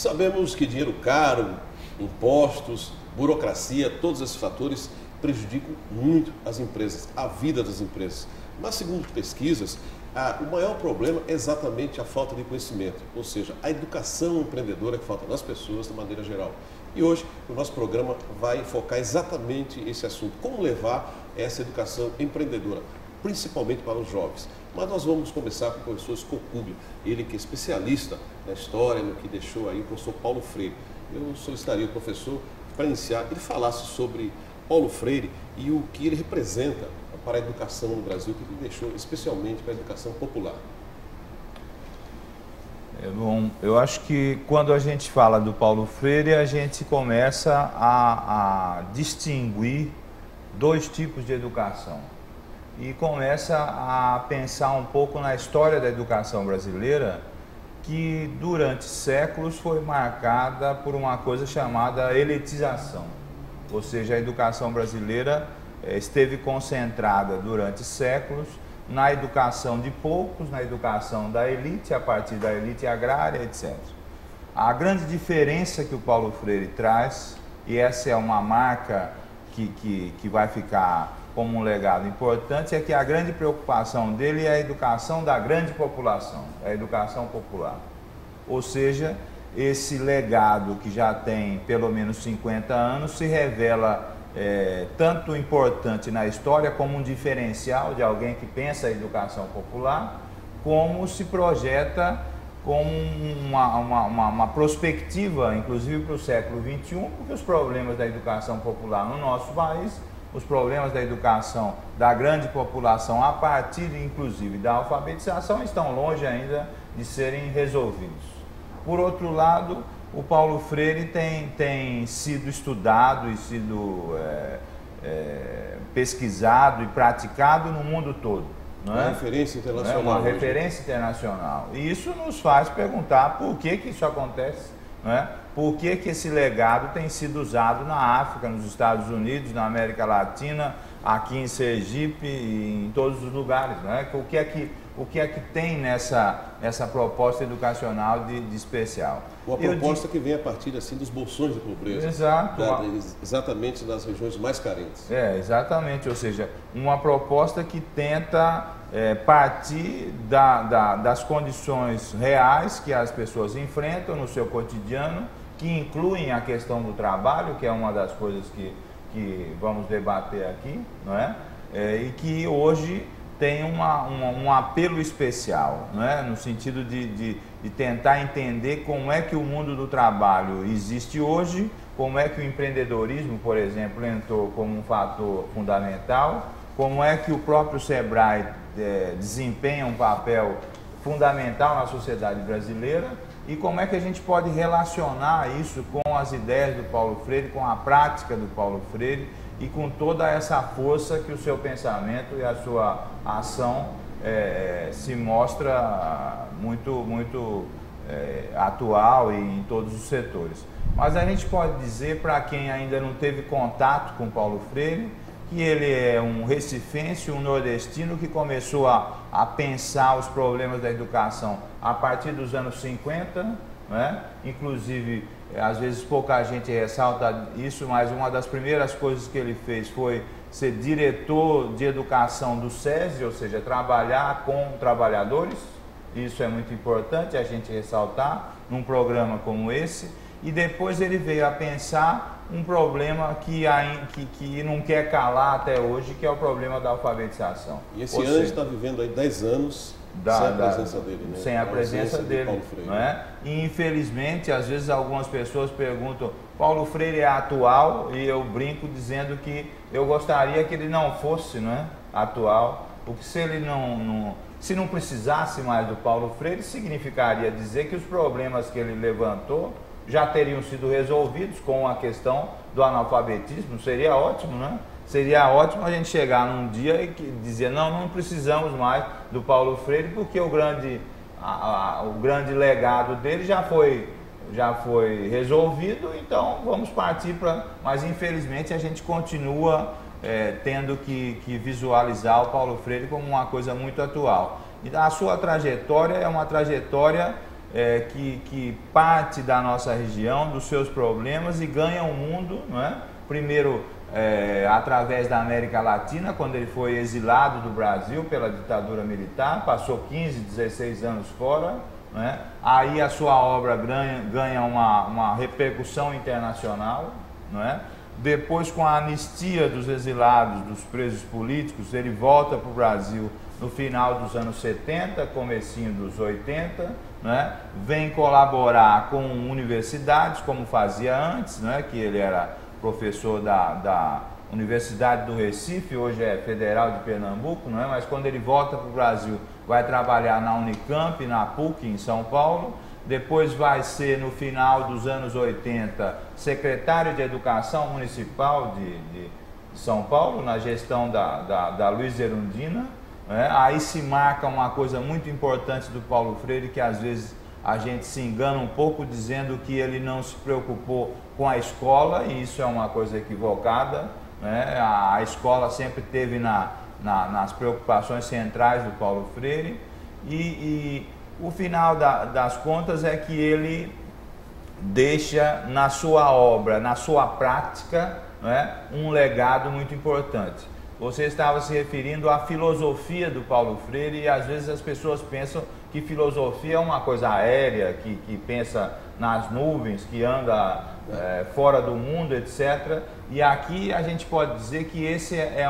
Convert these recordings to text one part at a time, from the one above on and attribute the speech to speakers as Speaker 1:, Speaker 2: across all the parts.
Speaker 1: Sabemos que dinheiro caro, impostos, burocracia, todos esses fatores prejudicam muito as empresas, a vida das empresas. Mas, segundo pesquisas, o maior problema é exatamente a falta de conhecimento, ou seja, a educação empreendedora que falta nas pessoas de maneira geral. E hoje o nosso programa vai focar exatamente esse assunto, como levar essa educação empreendedora, principalmente para os jovens. Mas nós vamos começar com o professor Escocúbio, ele que é especialista na história, no que deixou aí o professor Paulo Freire. Eu solicitaria ao professor, para iniciar, ele falasse sobre Paulo Freire e o que ele representa para a educação no Brasil, que ele deixou especialmente para a educação popular.
Speaker 2: Bom, eu acho que quando a gente fala do Paulo Freire, a gente começa a distinguir dois tipos de educação e começa a pensar um pouco na história da educação brasileira, que durante séculos foi marcada por uma coisa chamada elitização, ou seja, a educação brasileira esteve concentrada durante séculos na educação de poucos, na educação da elite, a partir da elite agrária, etc. A grande diferença que o Paulo Freire traz, e essa é uma marca que vai ficar como um legado importante, é que a grande preocupação dele é a educação da grande população, a educação popular. Ou seja, esse legado que já tem pelo menos 50 anos se revela tanto importante na história como um diferencial de alguém que pensa a educação popular, como se projeta como uma perspectiva, inclusive para o século XXI, porque os problemas da educação popular no nosso país, os problemas da educação da grande população, a partir inclusive da alfabetização, estão longe ainda de serem resolvidos. Por outro lado, o Paulo Freire tem sido estudado e sido pesquisado e praticado no mundo todo. Não é?
Speaker 1: Uma referência internacional.
Speaker 2: Uma referência internacional. E isso nos faz perguntar por que isso acontece, não é? Por que esse legado tem sido usado na África, nos Estados Unidos, na América Latina, aqui em Sergipe e em todos os lugares, não é? O que é que tem nessa proposta educacional de especial?
Speaker 1: Uma proposta que vem a partir assim, dos bolsões da pobreza.
Speaker 2: Exato.
Speaker 1: Exatamente das regiões mais carentes.
Speaker 2: Exatamente. Ou seja, uma proposta que tenta partir das condições reais que as pessoas enfrentam no seu cotidiano, que incluem a questão do trabalho, que é uma das coisas que vamos debater aqui, não é? E que hoje tem um apelo especial, não é? No sentido de tentar entender como é que o mundo do trabalho existe hoje, como é que o empreendedorismo, por exemplo, entrou como um fator fundamental, como é que o próprio Sebrae desempenha um papel fundamental na sociedade brasileira e como é que a gente pode relacionar isso com as ideias do Paulo Freire, com a prática do Paulo Freire e com toda essa força que o seu pensamento e a sua ação se mostra muito atual e em todos os setores. Mas a gente pode dizer, para quem ainda não teve contato com Paulo Freire, que ele é um recifense, um nordestino que começou a pensar os problemas da educação a partir dos anos 50, né? Inclusive, às vezes pouca gente ressalta isso, mas uma das primeiras coisas que ele fez foi ser diretor de educação do SESI, ou seja, trabalhar com trabalhadores. Isso é muito importante a gente ressaltar num programa como esse. E depois ele veio a pensar um problema que não quer calar até hoje, que é o problema da alfabetização.
Speaker 1: E esse ano está vivendo aí 10 anos sem a presença dele, né?
Speaker 2: Sem a presença dele, Paulo Freire, não é? E infelizmente, às vezes algumas pessoas perguntam, Paulo Freire é atual? E eu brinco dizendo que eu gostaria que ele não fosse, não é, atual, porque se ele se não precisasse mais do Paulo Freire, significaria dizer que os problemas que ele levantou já teriam sido resolvidos com a questão do analfabetismo. Seria ótimo, né? Seria ótimo a gente chegar num dia e dizer, não precisamos mais do Paulo Freire, porque o grande legado dele já foi resolvido, então vamos partir para... Mas infelizmente a gente continua tendo que visualizar o Paulo Freire como uma coisa muito atual. E a sua trajetória é uma trajetória que parte da nossa região, dos seus problemas e ganha o mundo, não é? Primeiro através da América Latina, quando ele foi exilado do Brasil pela ditadura militar, passou 15, 16 anos fora, né? Aí a sua obra ganha uma repercussão internacional, não é? Depois, com a anistia dos exilados, dos presos políticos, ele volta para o Brasil no final dos anos 70, comecinho dos 80, né? Vem colaborar com universidades, como fazia antes, né? Que ele era professor da Universidade do Recife, hoje é Federal de Pernambuco, não é? Mas quando ele volta para o Brasil, vai trabalhar na Unicamp, na PUC, em São Paulo. Depois vai ser, no final dos anos 80, secretário de Educação Municipal de São Paulo, na gestão da Luiz Erundina, né? Aí se marca uma coisa muito importante do Paulo Freire, que às vezes a gente se engana um pouco dizendo que ele não se preocupou com a escola, e isso é uma coisa equivocada, né? A escola sempre teve nas preocupações centrais do Paulo Freire, e o final das contas é que ele deixa na sua obra, na sua prática, né, um legado muito importante. Você estava se referindo à filosofia do Paulo Freire, e às vezes as pessoas pensam que filosofia é uma coisa aérea, que pensa nas nuvens, que anda fora do mundo, etc. E aqui a gente pode dizer que esse é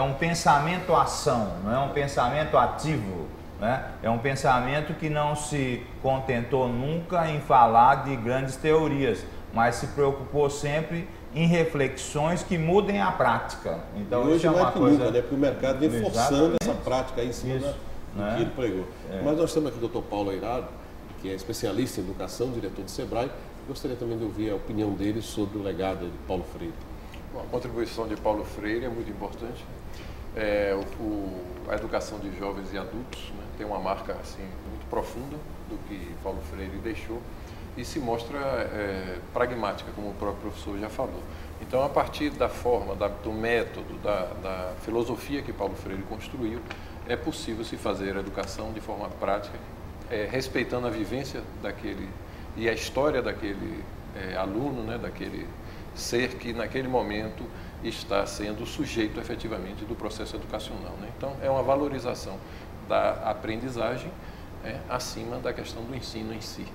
Speaker 2: um pensamento-ação, não é um pensamento ativo, né? É um pensamento que não se contentou nunca em falar de grandes teorias, mas se preocupou sempre em reflexões que mudem a prática. Então,
Speaker 1: e hoje
Speaker 2: isso é uma
Speaker 1: que
Speaker 2: coisa...
Speaker 1: nunca, né? Porque o mercado vem forçando essa prática aí em cima
Speaker 2: isso,
Speaker 1: do
Speaker 2: né?
Speaker 1: que ele pregou. Mas nós temos aqui o Dr. Paulo Eirado, que é especialista em educação, diretor do SEBRAE. Gostaria também de ouvir a opinião dele sobre o legado de Paulo Freire.
Speaker 3: Bom, a contribuição de Paulo Freire é muito importante. A educação de jovens e adultos, né, tem uma marca assim, muito profunda do que Paulo Freire deixou e se mostra pragmática, como o próprio professor já falou. Então, a partir da forma, do método, da filosofia que Paulo Freire construiu, é possível se fazer a educação de forma prática, respeitando a vivência daquele e a história daquele aluno, né, daquele ser que naquele momento está sendo sujeito efetivamente do processo educacional, né? Então, é uma valorização da aprendizagem acima da questão do ensino em si.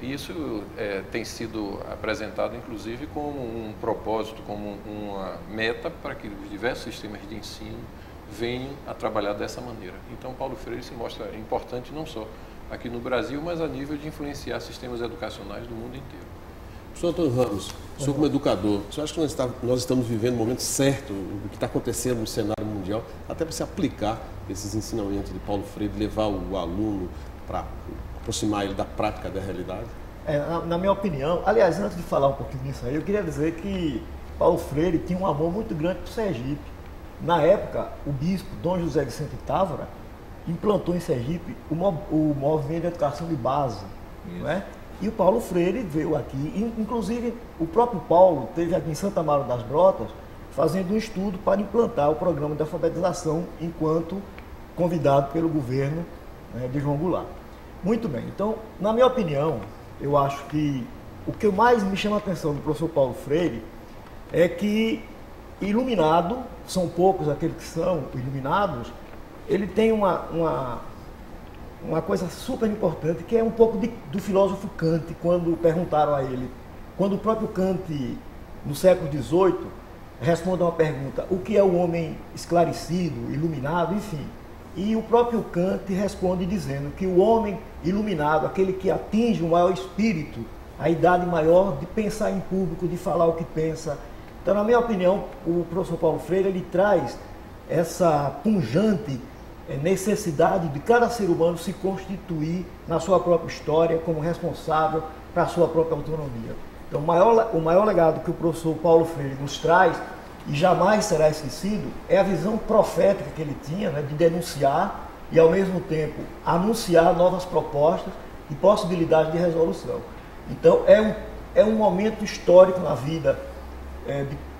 Speaker 3: E isso tem sido apresentado, inclusive, como um propósito, como uma meta para que os diversos sistemas de ensino venham a trabalhar dessa maneira. Então, Paulo Freire se mostra importante não só aqui no Brasil, mas a nível de influenciar sistemas educacionais do mundo inteiro.
Speaker 1: Professor Antônio Ramos, o senhor como educador, o senhor acha que nós estamos vivendo o momento certo do que está acontecendo no cenário mundial, até para se aplicar esses ensinamentos de Paulo Freire, levar o aluno para aproximar ele da prática da realidade?
Speaker 4: Na minha opinião, aliás, antes de falar um pouquinho disso aí, eu queria dizer que Paulo Freire tinha um amor muito grande por Sergipe. Na época, o bispo Dom José de Santa Távora implantou em Sergipe o movimento de educação de base, não é? E o Paulo Freire veio aqui, inclusive o próprio Paulo esteve aqui em Santa Maria das Brotas fazendo um estudo para implantar o programa de alfabetização enquanto convidado pelo governo, né, de João Goulart. Muito bem, então, na minha opinião, eu acho que o que mais me chama a atenção do professor Paulo Freire é que, iluminado, são poucos aqueles que são iluminados, ele tem uma coisa super importante, que é um pouco do filósofo Kant, quando perguntaram a ele, quando o próprio Kant, no século XVIII, responde a uma pergunta, o que é o homem esclarecido, iluminado, enfim. E o próprio Kant responde dizendo que o homem iluminado, aquele que atinge o maior espírito, a idade maior de pensar em público, de falar o que pensa. Então, na minha opinião, o professor Paulo Freire, ele traz essa pungente necessidade de cada ser humano se constituir na sua própria história como responsável para a sua própria autonomia. Então, o maior legado que o professor Paulo Freire nos traz, e jamais será esquecido, é a visão profética que ele tinha, né, de denunciar e, ao mesmo tempo, anunciar novas propostas e possibilidades de resolução. Então, é um momento histórico na vida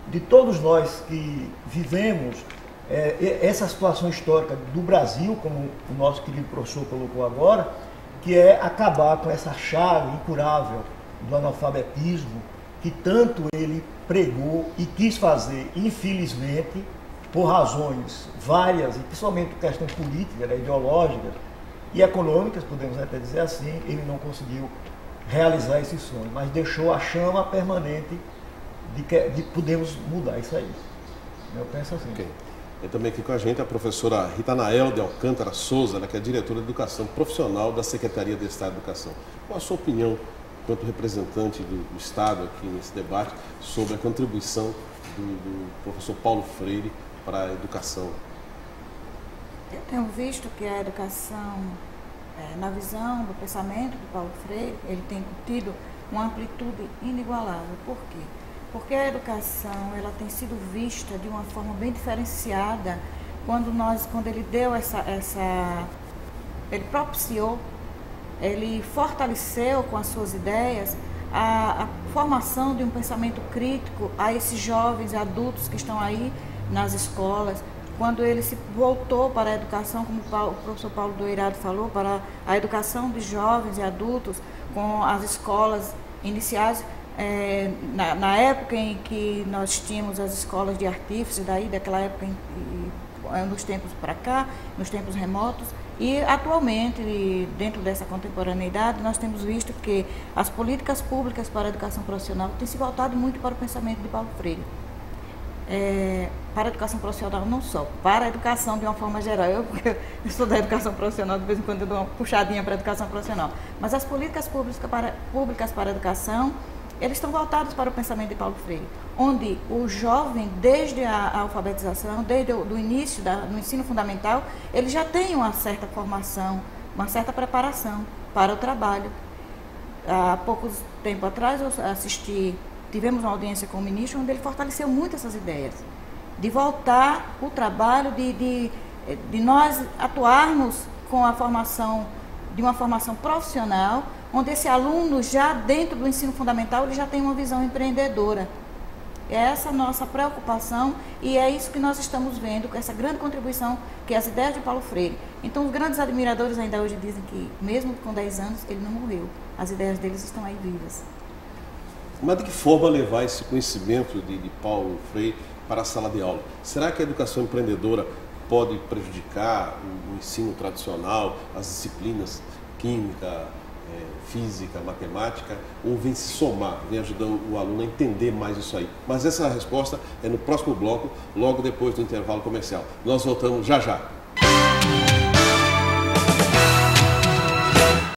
Speaker 4: de todos nós que vivemos essa situação histórica do Brasil, como o nosso querido professor colocou agora, que é acabar com essa chaga incurável do analfabetismo que tanto ele pregou e quis fazer, infelizmente, por razões várias, e principalmente por questão política, né, ideológicas e econômicas, podemos até dizer assim, ele não conseguiu realizar esse sonho, mas deixou a chama permanente de podemos mudar isso aí. Eu penso assim.
Speaker 1: Okay. E também aqui com a gente a professora Ritanael de Alcântara Souza, né, que é diretora de Educação Profissional da Secretaria de Estado de Educação. Qual a sua opinião, enquanto representante do Estado aqui nesse debate, sobre a contribuição do professor Paulo Freire para a educação?
Speaker 5: Eu tenho visto que a educação, na visão do pensamento do Paulo Freire, ele tem tido uma amplitude inigualável. Por quê? Porque a educação ela tem sido vista de uma forma bem diferenciada quando ele deu ele propiciou, ele fortaleceu com as suas ideias a formação de um pensamento crítico a esses jovens e adultos que estão aí nas escolas. Quando ele se voltou para a educação, como o professor Paulo Doirado falou, para a educação de jovens e adultos com as escolas iniciais, na época em que nós tínhamos as escolas de artífices, daquela época, nos tempos para cá, nos tempos remotos, e atualmente, dentro dessa contemporaneidade, nós temos visto que as políticas públicas para a educação profissional têm se voltado muito para o pensamento de Paulo Freire. Para a educação profissional não só, para a educação de uma forma geral. Porque eu sou da educação profissional, de vez em quando eu dou uma puxadinha para a educação profissional. Mas as políticas públicas para a educação, eles estão voltados para o pensamento de Paulo Freire, onde o jovem, desde a alfabetização, desde o início do ensino fundamental, ele já tem uma certa formação, uma certa preparação para o trabalho. Há pouco tempo atrás eu tivemos uma audiência com o ministro, onde ele fortaleceu muito essas ideias, de voltar o trabalho, de nós atuarmos com a formação, de uma formação profissional, onde esse aluno já dentro do ensino fundamental ele já tem uma visão empreendedora. É essa a nossa preocupação e é isso que nós estamos vendo, com essa grande contribuição que é as ideias de Paulo Freire. Então os grandes admiradores ainda hoje dizem que mesmo com 10 anos ele não morreu, as ideias deles estão aí vivas.
Speaker 1: Mas de que forma levar esse conhecimento de Paulo Freire para a sala de aula? Será que a educação empreendedora pode prejudicar o ensino tradicional, as disciplinas química, física, matemática, ou vem se somar, vem ajudando o aluno a entender mais isso aí? Mas essa resposta é no próximo bloco, logo depois do intervalo comercial. Nós voltamos já já.